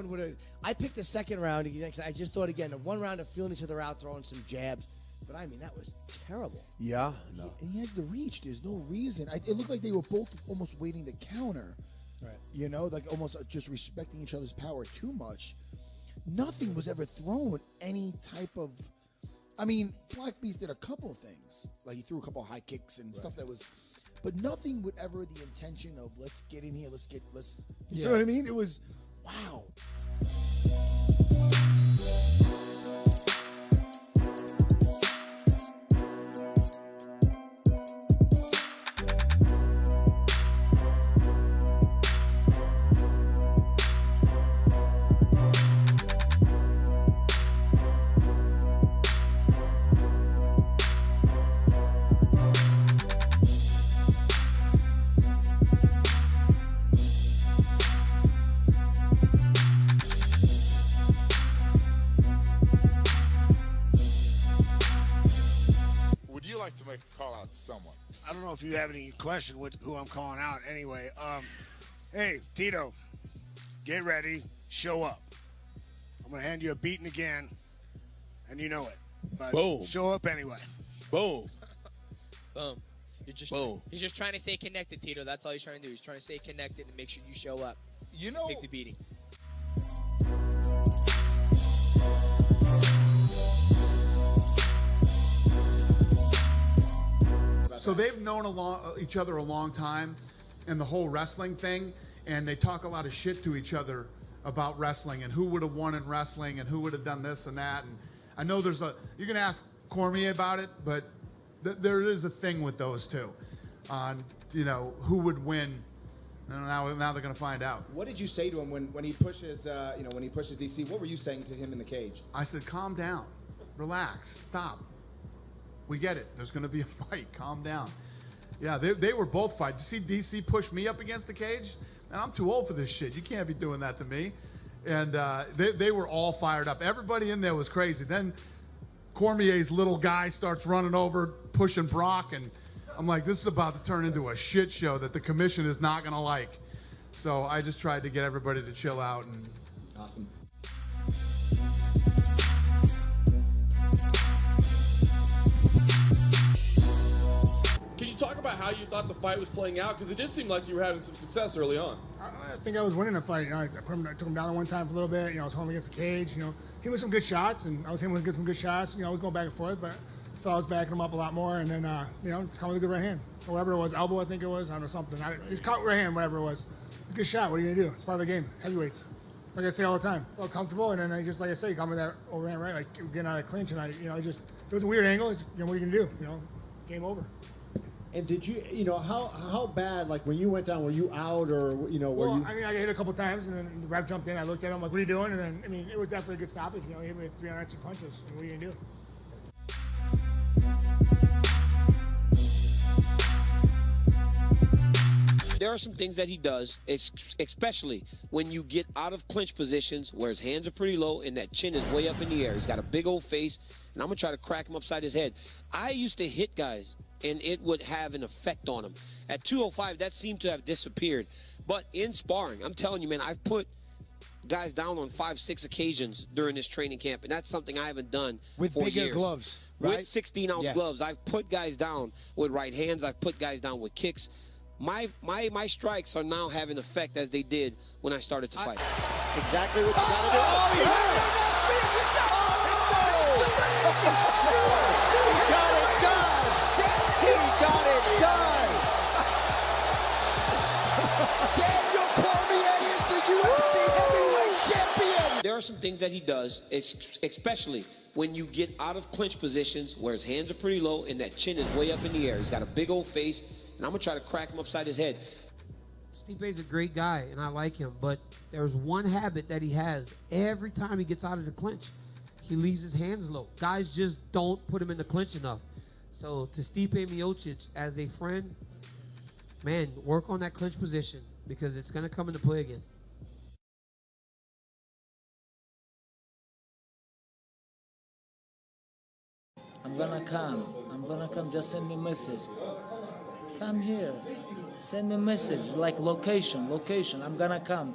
one would have. I picked the second round because I just thought again the one round of feeling each other out, throwing some jabs. But I mean that was terrible. Yeah. No. And he has the reach. There's no reason. It looked like they were both almost waiting to counter. Right. You know, like almost just respecting each other's power too much. Nothing was ever thrown with any type of. I mean, Black Beast did a couple of things. Like he threw a couple of high kicks and stuff that was. But nothing with ever the intention of let's get in here, you know what I mean? It was, wow. To make a call out to someone. I don't know if you have any question with who I'm calling out. Anyway, hey, Tito, get ready, show up. I'm going to hand you a beating again, and you know it. But Boom. Show up anyway. Boom. Boom. Boom. He's just trying to stay connected, Tito. That's all he's trying to do. He's trying to stay connected and make sure you show up. You know, Take the beating. So they've known each other a long time, and the whole wrestling thing, and they talk a lot of shit to each other about wrestling and who would have won in wrestling and who would have done this and that. And I know you can ask Cormier about it, but there is a thing with those two on, who would win. And now they're going to find out. What did you say to him when he pushes, when he pushes DC? What were you saying to him in the cage? I said, calm down, relax, stop. We get it. There's going to be a fight. Calm down. Yeah, they were both fighting. You see DC push me up against the cage? Man, I'm too old for this shit. You can't be doing that to me. And they were all fired up. Everybody in there was crazy. Then Cormier's little guy starts running over, pushing Brock, and I'm like, this is about to turn into a shit show that the commission is not going to like. So I just tried to get everybody to chill out. And awesome. Can you talk about how you thought the fight was playing out? Because it did seem like you were having some success early on. I think I was winning the fight. I took him down one time for a little bit. I was holding against the cage. He was some good shots, and I was hitting with some good shots. I was going back and forth, but I thought I was backing him up a lot more. And then, caught with a good right hand, or whatever it was, elbow I think it was, I don't know, something. He's caught right hand, whatever it was. Good shot. What are you gonna do? It's part of the game. Heavyweights. Like I say all the time, felt comfortable, and then I just, like I say, you caught me that overhand right, like getting out of the clinch, and it was a weird angle. What are you gonna do? Game over. And did you, how bad, like when you went down, were you out or, were you? I got hit a couple times, and then the ref jumped in. I looked at him like, what are you doing? And then, it was definitely a good stoppage. He hit me with 390 punches. And what are you going to do? There are some things that he does, especially when you get out of clinch positions where his hands are pretty low and that chin is way up in the air. He's got a big old face, and I'm going to try to crack him upside his head. I used to hit guys, and it would have an effect on him. At 205, that seemed to have disappeared. But in sparring, I'm telling you, man, I've put guys down on 5-6 occasions during this training camp, and that's something I haven't done with for bigger years. gloves, right? With 16-ounce gloves. I've put guys down with right hands. I've put guys down with kicks. My strikes are now having effect as they did when I started to fight. Exactly what you got to do. Oh, he got it done. Daniel Cormier is the UFC heavyweight champion. There are some things that he does, especially when you get out of clinch positions where his hands are pretty low and that chin is way up in the air. He's got a big old face, and I'm going to try to crack him upside his head. Stipe's a great guy, and I like him, but there's one habit that he has. Every time he gets out of the clinch, he leaves his hands low. Guys just don't put him in the clinch enough. So to Stipe Miocic, as a friend, man, work on that clinch position because it's going to come into play again. I'm gonna come, just send me a message. Come here, send me a message, like location, I'm gonna come.